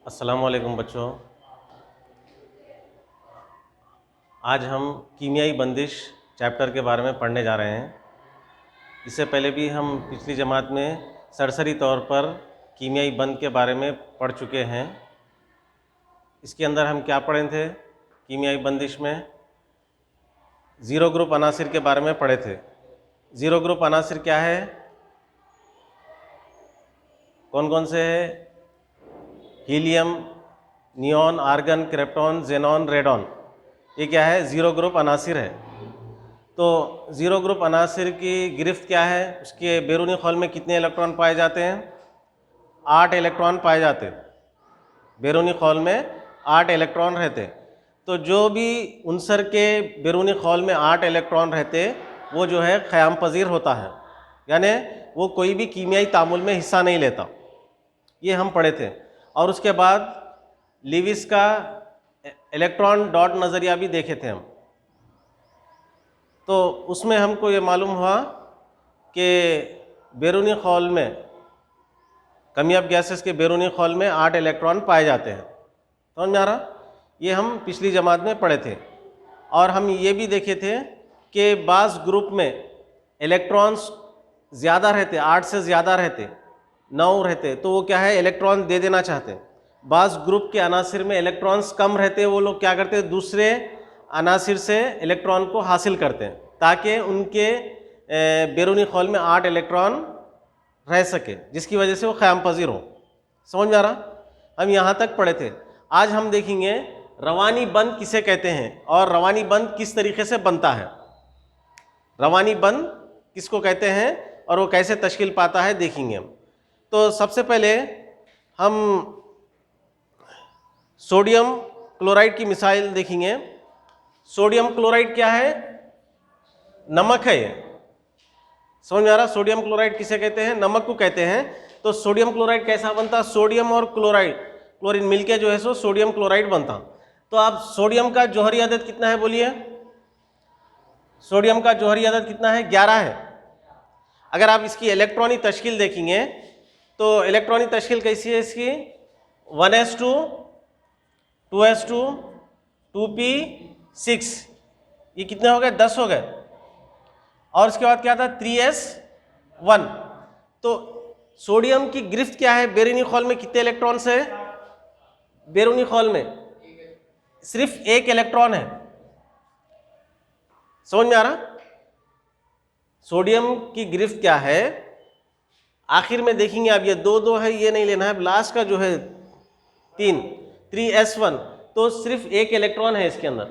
अस्सलामुअलैकुम बच्चों। आज हम कीमियाई बंदिश चैप्टर के बारे में पढ़ने जा रहे हैं। इससे पहले भी हम पिछली जमात में सरसरी तौर पर कीमियाई बंद के बारे में पढ़ चुके हैं। इसके अंदर हम क्या पढ़े थे? कीमियाई बंदिश में ज़ीरो ग्रुप अनासिर के बारे में पढ़े थे। ज़ीरो ग्रुप अनासिर क्या है? कौन कौन से है? Helium, neon, argon, krypton, xenon, radon. ये क्या है? ज़ीरो ग्रुप अनासिर है। तो ज़ीरो ग्रुप अनासिर की गिरफ्त क्या है? उसके बैरूनी खौल में कितने इलेक्ट्रॉन पाए जाते हैं? 8 इलेक्ट्रॉन पाए जाते। बैरूनी खौल में 8 इलेक्ट्रॉन रहते। तो जो भी उनसर के बैरूनी खौल में 8 इलेक्ट्रॉन रहते वो जो है क़याम पज़ीर होता है, यानी वो कोई भी कीमियाई तामुल में हिस्सा नहीं लेता। ये हम पढ़े थे। और उसके बाद लीविस का इलेक्ट्रॉन डॉट नज़रिया भी देखे थे हम। तो उसमें हमको ये मालूम हुआ कि बैरूनी खौल में, कमियाब गैसेस के बैरूनी खौल में 8 इलेक्ट्रॉन पाए जाते हैं। समझ में आ रहा? ये हम पिछली जमात में पढ़े थे। और हम ये भी देखे थे कि बाज़ ग्रुप में इलेक्ट्रॉन्स ज़्यादा रहते, 8 से ज़्यादा रहते, 9 रहते, तो वो क्या है, इलेक्ट्रॉन दे देना चाहते। बाज़ ग्रुप के अनासिर में इलेक्ट्रॉन्स कम रहते, वो लोग क्या करते, दूसरे अनासिर से इलेक्ट्रॉन को हासिल करते हैं ताकि उनके बैरूनी खौल में 8 इलेक्ट्रॉन रह सके, जिसकी वजह से वो क़याम पज़ीर हो। समझ में आ रहा? हम यहाँ तक पढ़े थे। आज हम देखेंगे रवानी बंद किसे कहते हैं और रवानी बंद किस तरीके से बनता है। रवानी बंद किसको कहते हैं और वो कैसे तश्कील पाता है देखेंगे हम। तो सबसे पहले हम सोडियम क्लोराइड की मिसाइल देखेंगे। सोडियम क्लोराइड क्या है? नमक है ये। समझ में आ रहा? सोडियम क्लोराइड किसे कहते हैं? नमक को कहते हैं। तो सोडियम क्लोराइड कैसा बनता? सोडियम और क्लोरीन मिलके जो है सो सोडियम क्लोराइड बनता। तो आप सोडियम का जौहरी अदद कितना है बोलिए? सोडियम का जौहरी अदद कितना है? 11 है। अगर आप इसकी इलेक्ट्रॉनिक तश्कील देखेंगे तो इलेक्ट्रॉनिक तश्कील कैसी है इसकी? 1s2 2s2 2p6, ये कितने हो गए? 10 हो गए। और उसके बाद क्या था? 3s1। तो सोडियम की गिरफ्त क्या है? बैरूनी खौल में कितने इलेक्ट्रॉन्स है? बैरूनी खौल में सिर्फ 1 इलेक्ट्रॉन है। समझ में आ रहा? सोडियम की गिरफ्त क्या है? आखिर में देखेंगे। अब ये 2 है, ये नहीं लेना है। लास्ट का जो है 3s1, तो सिर्फ 1 इलेक्ट्रॉन है इसके अंदर।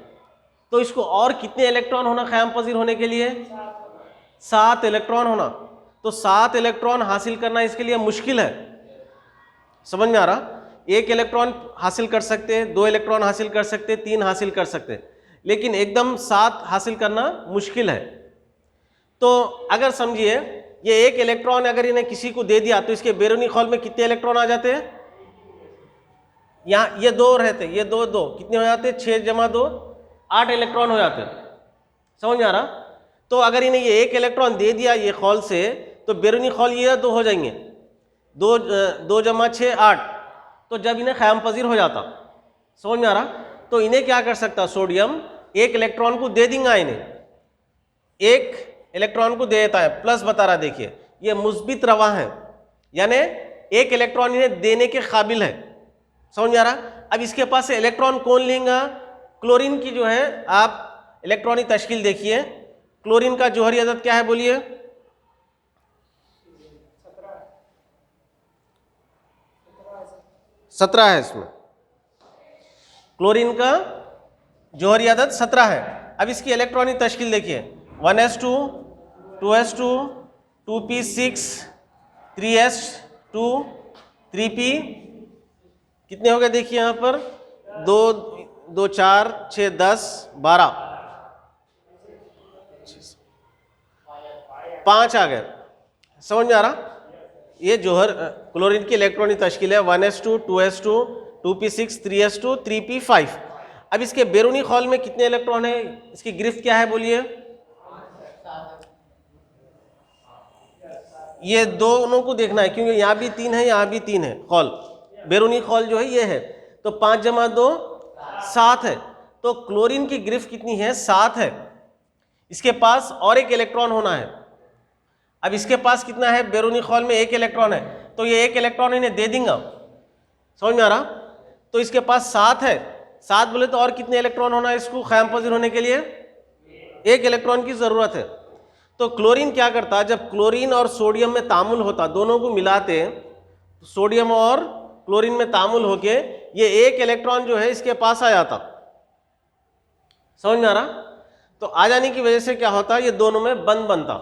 तो इसको और कितने इलेक्ट्रॉन होना क़याम पज़ीर होने के लिए? 7 इलेक्ट्रॉन होना। तो 7 इलेक्ट्रॉन हासिल करना इसके लिए मुश्किल है। समझ में आ रहा? 1 इलेक्ट्रॉन हासिल कर सकते, 2 इलेक्ट्रॉन हासिल कर सकते, 3 हासिल कर सकते, लेकिन एकदम 7 हासिल करना मुश्किल है। तो अगर समझिए ये 1 इलेक्ट्रॉन अगर इन्हें किसी को दे दिया तो इसके बैरूनी खौल में कितने इलेक्ट्रॉन आ जाते हैं? यहाँ ये 2 रहते, ये 2 2 कितने हो जाते? 6 जमा 2 8 इलेक्ट्रॉन हो जाते। समझ में आ रहा? तो अगर इन्हें ये 1 इलेक्ट्रॉन दे दिया ये खौल से, तो बैरूनी खौल ये 2 हो जाएंगे। 2 जमा 6 8, तो जब इन्हें क़याम पज़ीर हो जाता। समझ में आ रहा? तो इन्हें क्या कर सकता? सोडियम 1 इलेक्ट्रॉन को दे देंगे, इन्हें 1 इलेक्ट्रॉन को दे देता है। प्लस बता रहा, देखिए ये मुस्बित रवा है, यानी 1 इलेक्ट्रॉन इन्हें देने के काबिल है। समझ में आ रहा? अब इसके पास से इलेक्ट्रॉन कौन लेगा? क्लोरीन की जो है, आप इलेक्ट्रॉनिक तश्कील देखिए। क्लोरीन का जौहरी अदद क्या है बोलिए? 17 है। इसमें क्लोरीन का जौहरी अदद 17 है। अब इसकी इलेक्ट्रॉनिक तश्कील देखिए। 1s2 2s2 2p6 3s2 3p, कितने हो गए? देखिए यहाँ पर 2 2 4 6 10 12 5 आ गए। समझ में आ रहा? ये जौहर क्लोरीन की इलेक्ट्रॉनिक तश्कील है 1s2 2s2 2p6 3s2 3p5। अब इसके बैरूनी खौल में कितने इलेक्ट्रॉन है? इसकी गिरफ्त क्या है बोलिए? ये दोनों को देखना है, क्योंकि यहाँ भी 3 है, यहाँ भी 3 है खौल। बैरूनी खौल जो है ये है, तो 5 जमा 2 7 है। तो क्लोरीन की गिरफ्त कितनी है? 7 है। इसके पास और एक इलेक्ट्रॉन होना है। अब इसके पास कितना है? बैरूनी खौल में एक इलेक्ट्रॉन है, तो ये एक इलेक्ट्रॉन इन्हें दे दूंगा। समझ में आ रहा? तो इसके पास 7 है। 7 बोले तो और कितने इलेक्ट्रॉन होना है इसको क़याम पज़ीर होने के लिए? एक इलेक्ट्रॉन की ज़रूरत है। तो क्लोरीन क्या करता, जब क्लोरीन और सोडियम में तामुल होता, दोनों को मिलाते, सोडियम और क्लोरीन में तामुल होके ये एक इलेक्ट्रॉन जो है इसके पास आ जाता। समझ में आ रहा? तो आ जाने की वजह से क्या होता, ये दोनों में बंध बनता।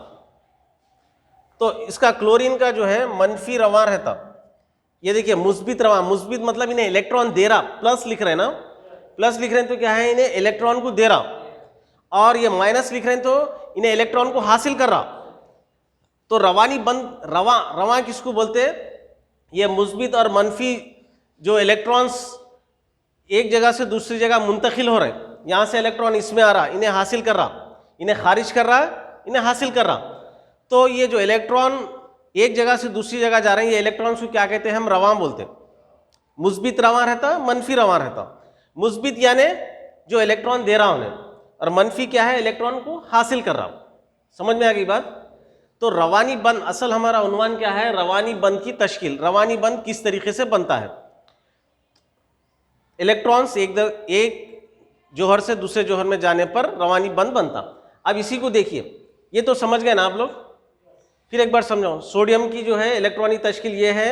तो इसका क्लोरीन का जो है मनफी रवां रहता। ये देखिए मुस्बित रवां, मुस्बित मतलब इन्हें इलेक्ट्रॉन दे रहा, प्लस लिख रहे हैं ना, प्लस लिख रहे हैं तो क्या है, इन्हें इलेक्ट्रॉन को दे रहा, और ये माइनस लिख रहे हैं तो इन्हें इलेक्ट्रॉन को हासिल कर रहा। तो रवानी बंद, रवां किसको बोलते हैं? ये मुस्बित और मनफी जो इलेक्ट्रॉन्स एक जगह से दूसरी जगह मुंतकिल हो रहे, यहाँ से इलेक्ट्रॉन इसमें आ रहा, इन्हें हासिल कर रहा, इन्हें खारिज कर रहा, इन्हें हासिल कर रहा। तो ये जो इलेक्ट्रॉन एक जगह से दूसरी जगह जा रहे हैं, ये इलेक्ट्रॉन्स को क्या कहते हैं? हम रवां बोलते हैं। मुस्बित रवां रहता, मनफी रवां रहता। मुस्बित यानी जो इलेक्ट्रॉन दे रहा उन्हें, और मनफी क्या है? इलेक्ट्रॉन को हासिल कर रहा। समझ में आ गई बात? तो रवानी बंद, असल हमारा उन्वान क्या है? रवानी बंद की तश्कील। रवानी बंद किस तरीके से बनता है? इलेक्ट्रॉन्स एक जोहर से दूसरे जोहर में जाने पर रवानी बंद बनता। अब इसी को देखिए, ये तो समझ गए ना आप लोग? फिर एक बार समझाओ। सोडियम की जो है इलेक्ट्रॉनिक तश्कील ये है,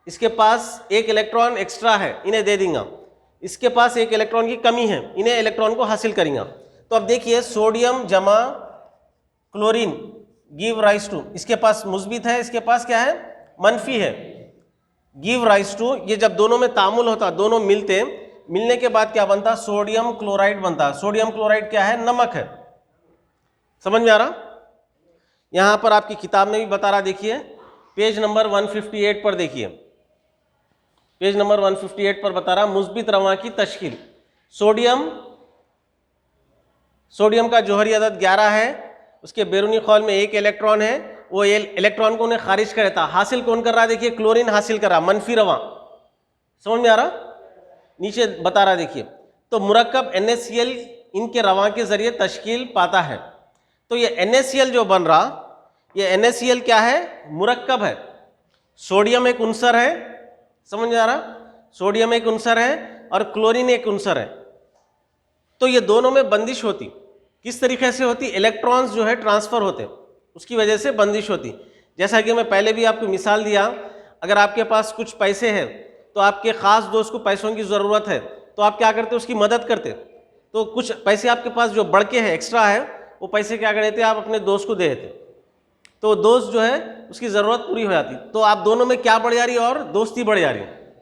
इसके पास एक इलेक्ट्रॉन एक्स्ट्रा है, इन्हें दे देंगे। इसके पास एक इलेक्ट्रॉन की कमी है, इन्हें इलेक्ट्रॉन को हासिल करेंगे। तो अब देखिए सोडियम जमा क्लोरीन गिव राइज टू, इसके पास मुस्बित है, इसके पास क्या है? मनफी है। गिव राइज टू, ये जब दोनों में तामुल होता, दोनों मिलते, मिलने के बाद क्या बनता? सोडियम क्लोराइड बनता। सोडियम क्लोराइड क्या है? नमक है। समझ में आ रहा? यहां पर आपकी किताब में भी बता रहा, देखिए पेज नंबर 158 पर देखिए, पेज नंबर 158 पर बता रहा मुस्बित रवां की तश्कील। सोडियम का जोहरी अदद 11 है, उसके बैरूनी खौल में एक इलेक्ट्रॉन है, वो इलेक्ट्रॉन को उन्हें खारिज कर देता। हासिल कौन कर रहा है? देखिए क्लोरीन हासिल कर रहा, मनफी रवां। समझ में आ रहा? नीचे बता रहा देखिए, तो मुरक्कब NaCl इनके रवां के जरिए तश्कील पाता है। तो ये NaCl जो बन रहा, ये NaCl क्या है? मुरक्कब है। सोडियम एक उनसर है, समझ में आ रहा? सोडियम एक उनसर है और क्लोरीन एक उनसर है। तो ये दोनों में बंदिश होती, किस तरीके से होती? इलेक्ट्रॉन्स जो है ट्रांसफर होते, उसकी वजह से बंदिश होती। जैसा कि मैं पहले भी आपको मिसाल दिया, अगर आपके पास कुछ पैसे हैं तो आपके ख़ास दोस्त को पैसों की ज़रूरत है, तो आप क्या करते? उसकी मदद करते। तो कुछ पैसे आपके पास जो बढ़ के है, एक्स्ट्रा है, वो पैसे क्या करते? आप अपने दोस्त को दे देते, तो दोस्त जो है उसकी ज़रूरत पूरी हो जाती। तो आप दोनों में क्या बढ़ जा रही है? और दोस्ती बढ़ जा रही है।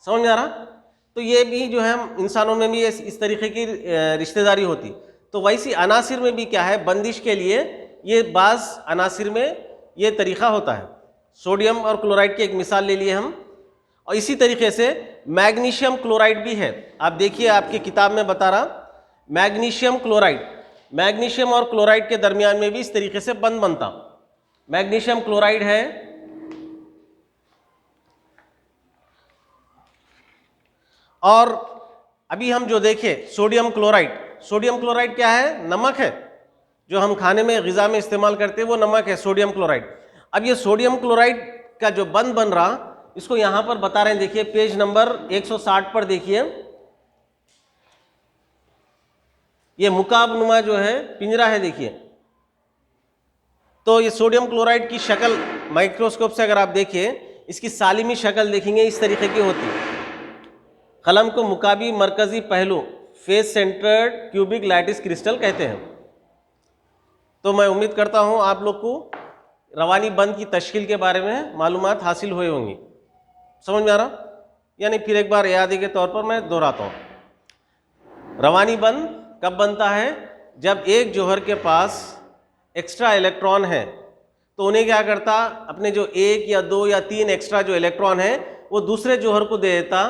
समझ में आ रहा? तो ये भी जो है इंसानों में भी इस तरीके की रिश्तेदारी होती। तो वैसी अनासिर में भी क्या है? बंदिश के लिए ये बाज़ अनासिर में ये तरीक़ा होता है। सोडियम और क्लोराइड की एक मिसाल ले लिए हम, और इसी तरीके से मैग्नीशियम क्लोराइड भी है। आप देखिए आपकी किताब में बता रहा, मैग्नीशियम क्लोराइड, मैग्नीशियम और क्लोराइड के दरमियान में भी इस तरीके से बंध बनता। मैग्नीशियम क्लोराइड है, और अभी हम जो देखें सोडियम क्लोराइड, सोडियम क्लोराइड क्या है? नमक है, जो हम खाने में ग़िज़ा में इस्तेमाल करते हैं वो नमक है, सोडियम क्लोराइड। अब ये सोडियम क्लोराइड का जो बंध बन रहा, इसको यहाँ पर बता रहे हैं, देखिए पेज नंबर 160 पर देखिए, ये मुकाबनुमा जो है पिंजरा है, देखिए। तो ये सोडियम क्लोराइड की शक्ल माइक्रोस्कोप से अगर आप देखें, इसकी सालिमी शक्ल देखेंगे इस तरीके की होती है। कलम को मुकाबी मरकजी पहलू, face centred cubic lattice crystal कहते हैं। तो मैं उम्मीद करता हूँ आप लोग को रवानी बंद की तश्कील के बारे में मालूमात हासिल हुई होंगी। समझ में आ रहा? यानी फिर एक बार याद के तौर पर मैं दोहराता हूँ। रवानी बंद कब बनता है? जब एक जोहर के पास एक्स्ट्रा इलेक्ट्रॉन है, तो उन्हें क्या करता? अपने जो 1 या 2 या 3 एक्स्ट्रा जो इलेक्ट्रॉन है वो दूसरे जोहर को दे देता,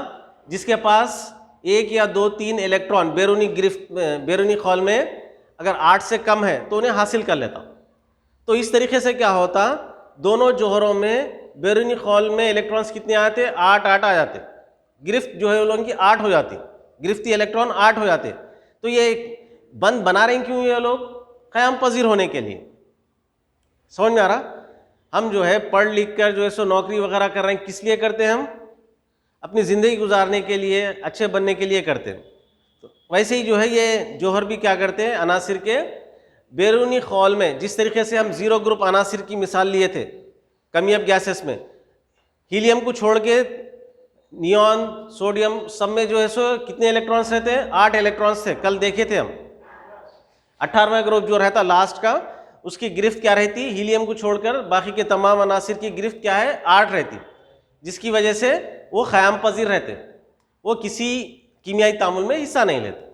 जिसके पास 1 या 2 3 इलेक्ट्रॉन बैरूनी खौल में अगर 8 से कम है तो उन्हें हासिल कर लेता। तो इस तरीके से क्या होता? दोनों जोहरों में बैरूनी खौल में इलेक्ट्रॉन्स कितने आते? 8 आ जाते। गिरफ्त जो है उन लोगों की 8 हो जाती, गिरफ्ती इलेक्ट्रॉन 8 हो जाते। तो ये बंद बना रहे हैं क्यों ये लोग? क़याम पजीर होने के लिए। समझ में आ रहा? हम जो है पढ़ लिख कर जो है सो नौकरी वगैरह कर रहे हैं, किस लिए करते हैं? हम अपनी ज़िंदगी गुजारने के लिए, अच्छे बनने के लिए करते हैं। तो वैसे ही जो है ये जौहर भी क्या करते हैं, अनासिर के बैरूनी खौल में, जिस तरीके से हम ज़ीरो ग्रुप अनासिर की मिसाल लिए थे कमियब गैसेस में, हीलियम को छोड़ के नियॉन, सोडियम, सब में जो है सो कितने इलेक्ट्रॉन्स रहते हैं? 8 इलेक्ट्रॉन्स थे। कल देखे थे हम। 18वां ग्रुप जो रहता लास्ट का, उसकी गिरफ्त क्या रहती? हीलियम को छोड़कर बाकी के तमाम अनासिर की गिरफ्त क्या है? 8 रहती, जिसकी वजह से वो क़याम पजीर रहते, वो किसी कीमियाई तामुल में हिस्सा नहीं लेते।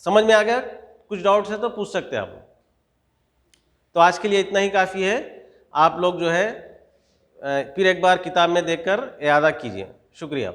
समझ में आ गया? कुछ डाउट्स है तो पूछ सकते हैं आप। तो आज के लिए इतना ही काफ़ी है। आप लोग जो है फिर एक बार किताब में देखकर इआदा कीजिए। शुक्रिया।